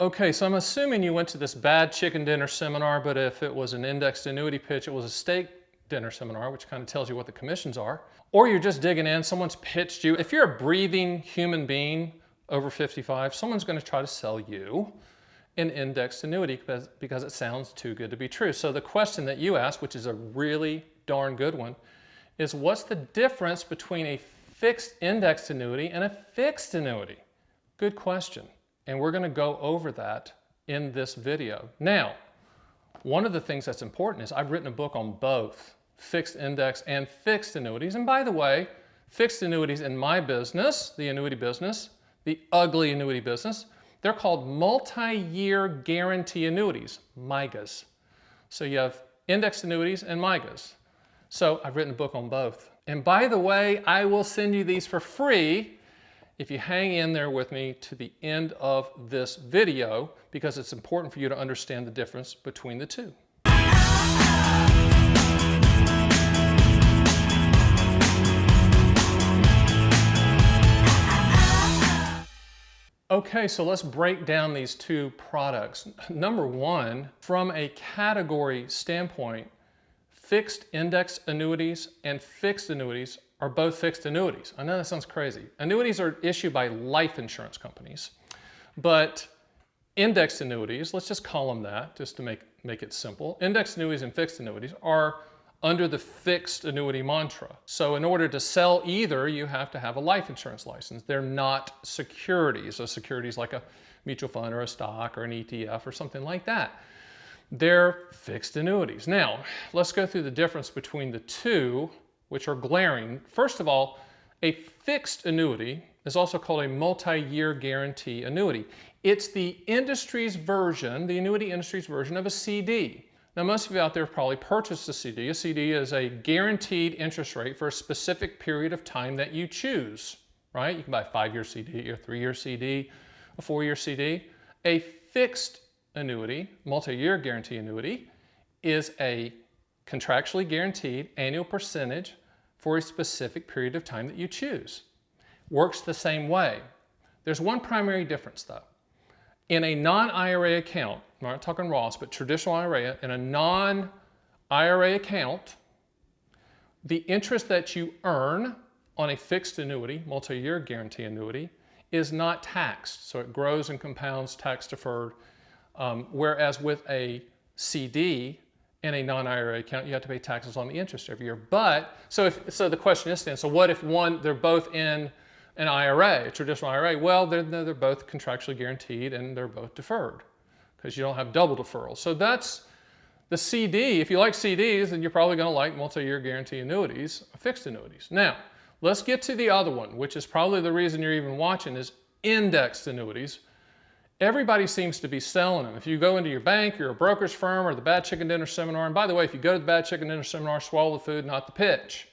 Okay, so I'm assuming you went to this bad chicken dinner seminar, but if it was an indexed annuity pitch, it was a steak dinner seminar, which kind of tells you what the commissions are. Or you're just digging in, someone's pitched you. If you're a breathing human being over 55, someone's going to try to sell you an indexed annuity because it sounds too good to be true. So the question that you asked, which is a really darn good one, is what's the difference between a fixed indexed annuity and a fixed annuity? Good question. And we're going to go over that in this video. Now, one of the things that's important is I've written a book on both fixed index and fixed annuities. And by the way, fixed annuities in my business, the annuity business, the ugly annuity business, they're called multi-year guarantee annuities, MYGAs. So you have indexed annuities and MYGAs. So I've written a book on both. And by the way, I will send you these for free if you hang in there with me to the end of this video, because it's important for you to understand the difference between the two. Okay, so let's break down these two products. Number one, from a category standpoint, fixed index annuities and fixed annuities are both fixed annuities. I know that sounds crazy. Annuities are issued by life insurance companies, but indexed annuities, let's just call them that just to make it simple. Indexed annuities and fixed annuities are under the fixed annuity mantra. So in order to sell either, you have to have a life insurance license. They're not securities. A security is like a mutual fund or a stock or an ETF or something like that. They're fixed annuities. Now, let's go through the difference between the two, which are glaring. First of all, a fixed annuity is also called a multi-year guarantee annuity. It's the industry's version, the annuity industry's version of a CD. Now, most of you out there have probably purchased a CD. A CD is a guaranteed interest rate for a specific period of time that you choose, right? You can buy a 5-year CD, a 3-year CD, a 4-year CD. A fixed annuity, multi-year guarantee annuity, is a contractually guaranteed annual percentage for a specific period of time that you choose. Works the same way. There's one primary difference though. In a non-IRA account, I'm not talking Roth, but traditional IRA, in a non-IRA account, the interest that you earn on a fixed annuity, multi-year guarantee annuity, is not taxed. So it grows and compounds tax deferred. Whereas with a CD in a non-IRA account, you have to pay taxes on the interest every year. But, so the question is then, so what if they're both in an IRA, a traditional IRA? Well, they're both contractually guaranteed and they're both deferred because you don't have double deferral. So that's the CD. If you like CDs, then you're probably going to like multi-year guarantee annuities, fixed annuities. Now, let's get to the other one, which is probably the reason you're even watching, is indexed annuities. Everybody seems to be selling them. If you go into your bank, your brokerage firm, or the Bad Chicken Dinner Seminar, and by the way, if you go to the Bad Chicken Dinner Seminar, swallow the food, not the pitch,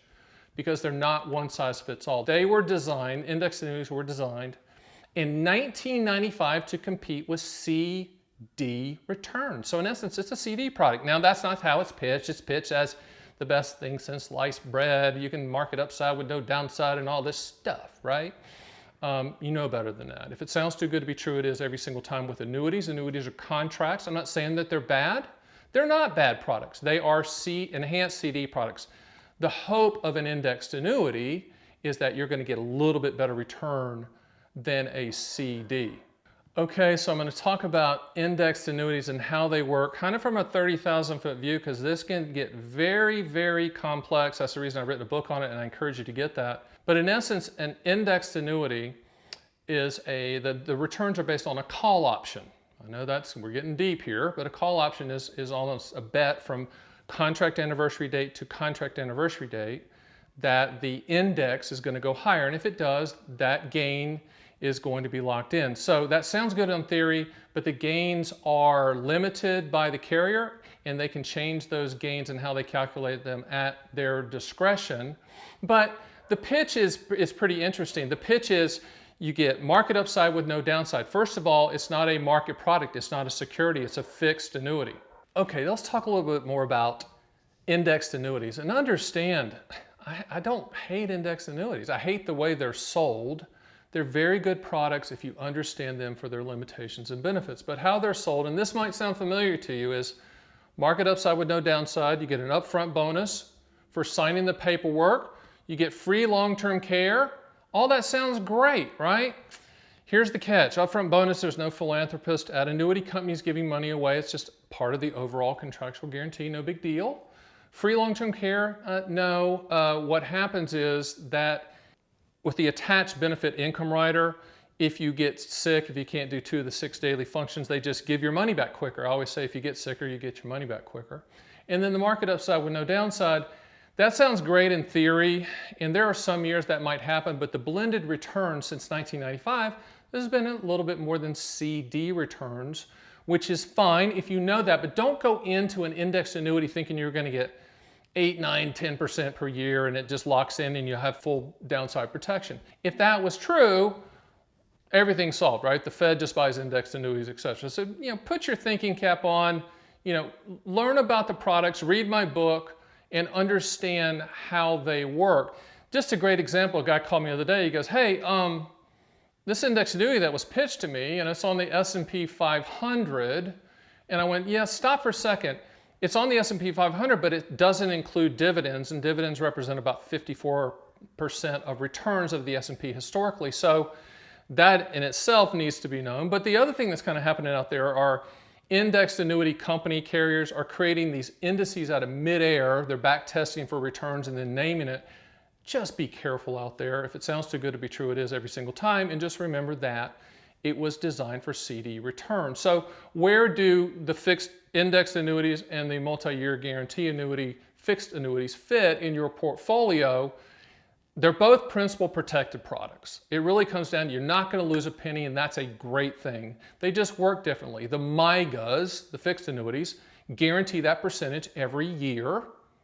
because they're not one size fits all. They were designed, indexed annuities were designed in 1995 to compete with CD returns. So in essence, it's a CD product. Now that's not how it's pitched. It's pitched as the best thing since sliced bread. You can mark it upside with no downside and all this stuff, right? You know better than that. If it sounds too good to be true, it is every single time with annuities. Annuities are contracts. I'm not saying that they're bad. They're not bad products. They are enhanced CD products. The hope of an indexed annuity is that you're going to get a little bit better return than a CD. Okay, so I'm going to talk about indexed annuities and how they work kind of from a 30,000-foot view, because this can get very, very complex. That's the reason I've written a book on it, and I encourage you to get that. But in essence, an indexed annuity is the returns are based on a call option. I know we're getting deep here, but a call option is almost a bet from contract anniversary date to contract anniversary date that the index is going to go higher. And if it does, that gain is going to be locked in. So that sounds good in theory, but the gains are limited by the carrier, and they can change those gains and how they calculate them at their discretion. But the pitch is pretty interesting. The pitch is you get market upside with no downside. First of all, it's not a market product. It's not a security. It's a fixed annuity. Okay, let's talk a little bit more about indexed annuities. And understand, I don't hate indexed annuities. I hate the way they're sold. They're very good products if you understand them for their limitations and benefits. But how they're sold, and this might sound familiar to you, is market upside with no downside. You get an upfront bonus for signing the paperwork. You get free long-term care. All that sounds great, right? Here's the catch. Upfront bonus, there's no philanthropist at annuity companies giving money away. It's just part of the overall contractual guarantee, no big deal. Free long-term care, no. What happens is that with the attached benefit income rider, if you get sick, if you can't do 2 of the 6 daily functions, they just give your money back quicker. I always say if you get sicker, you get your money back quicker. And then the market upside with no downside, that sounds great in theory, and there are some years that might happen, but the blended return since 1995, this has been a little bit more than CD returns, which is fine if you know that, but don't go into an indexed annuity thinking you're going to get 8, 9, 10% per year and it just locks in and you have full downside protection. If that was true, everything's solved, right? The Fed just buys indexed annuities, etc. So, put your thinking cap on, learn about the products, read my book, and understand how they work. Just a great example, a guy called me the other day, he goes, hey, this index annuity that was pitched to me, and it's on the S&P 500, and I went, yeah, stop for a second. It's on the S&P 500, but it doesn't include dividends, and dividends represent about 54% of returns of the S&P historically. So that in itself needs to be known. But the other thing that's kind of happening out there are indexed annuity company carriers are creating these indices out of midair. They're back testing for returns and then naming it. Just be careful out there. If it sounds too good to be true, it is every single time. And just remember that it was designed for CD returns. So where do the fixed indexed annuities and the multi-year guarantee annuity fixed annuities fit in your portfolio? They're both principal protected products. It really comes down to you're not going to lose a penny, and that's a great thing. They just work differently. The MYGAs, the fixed annuities, guarantee that percentage every year.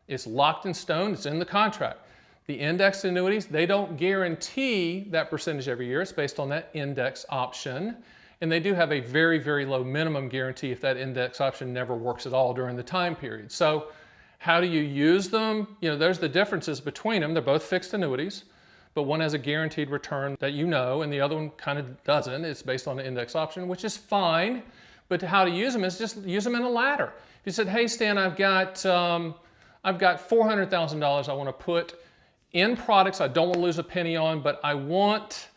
It's locked in stone. It's in the contract. The indexed annuities, they don't guarantee that percentage every year. It's based on that index option. And they do have a very, very low minimum guarantee if that index option never works at all during the time period. So how do you use them? There's the differences between them. They're both fixed annuities, but one has a guaranteed return that and the other one kind of doesn't. It's based on the index option, which is fine. But how to use them is just use them in a ladder. If you said, hey, Stan, I've got $400,000 I want to put in products I don't want to lose a penny on, but I want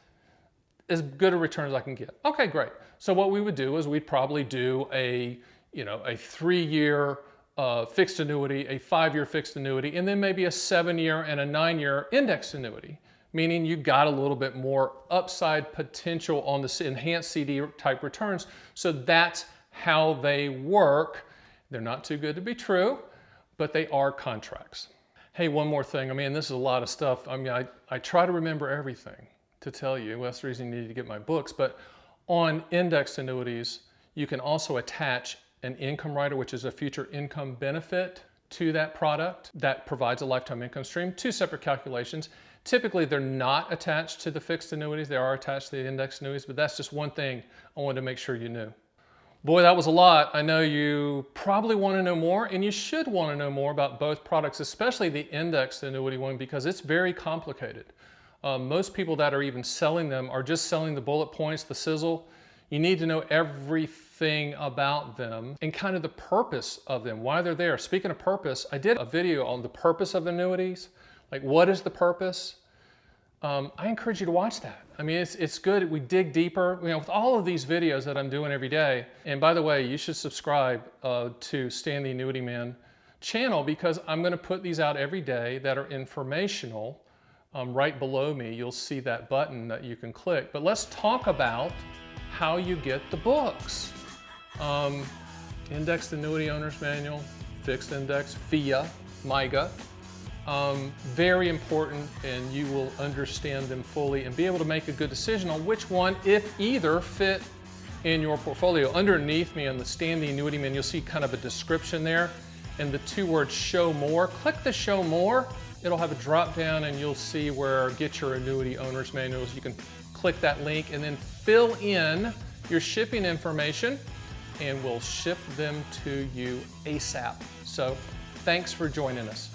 as good a return as I can get. Okay, great. So what we would do is we'd probably do a 3-year fixed annuity, a 5-year fixed annuity, and then maybe a 7-year and a 9-year indexed annuity, meaning you got a little bit more upside potential on the enhanced CD type returns. So that's how they work. They're not too good to be true, but they are contracts. Hey, one more thing. This is a lot of stuff. I try to remember everything to tell you. Well, that's the reason you need to get my books. But on indexed annuities, you can also attach an income rider, which is a future income benefit to that product that provides a lifetime income stream. 2 separate calculations. Typically, they're not attached to the fixed annuities. They are attached to the indexed annuities, but that's just one thing I wanted to make sure you knew. Boy, that was a lot. I know you probably want to know more, and you should want to know more about both products, especially the indexed annuity one, because it's very complicated. Most people that are even selling them are just selling the bullet points, the sizzle. You need to know everything about them and kind of the purpose of them, why they're there. Speaking of purpose, I did a video on the purpose of annuities. Like, what is the purpose? I encourage you to watch that. It's good. We dig deeper, with all of these videos that I'm doing every day. And by the way, you should subscribe to Stan the Annuity Man channel, because I'm going to put these out every day that are informational. Right below me, you'll see that button that you can click. But let's talk about how you get the books. Indexed Annuity Owner's Manual, Fixed Index, FIA, MYGA. Very important, and you will understand them fully and be able to make a good decision on which one, if either, fit in your portfolio. Underneath me on the Stan the Annuity Man, you'll see kind of a description there and the 2 words show more. Click the show more. It'll have a drop down and you'll see where get your annuity owner's manuals. You can click that link and then fill in your shipping information and we'll ship them to you ASAP. So thanks for joining us.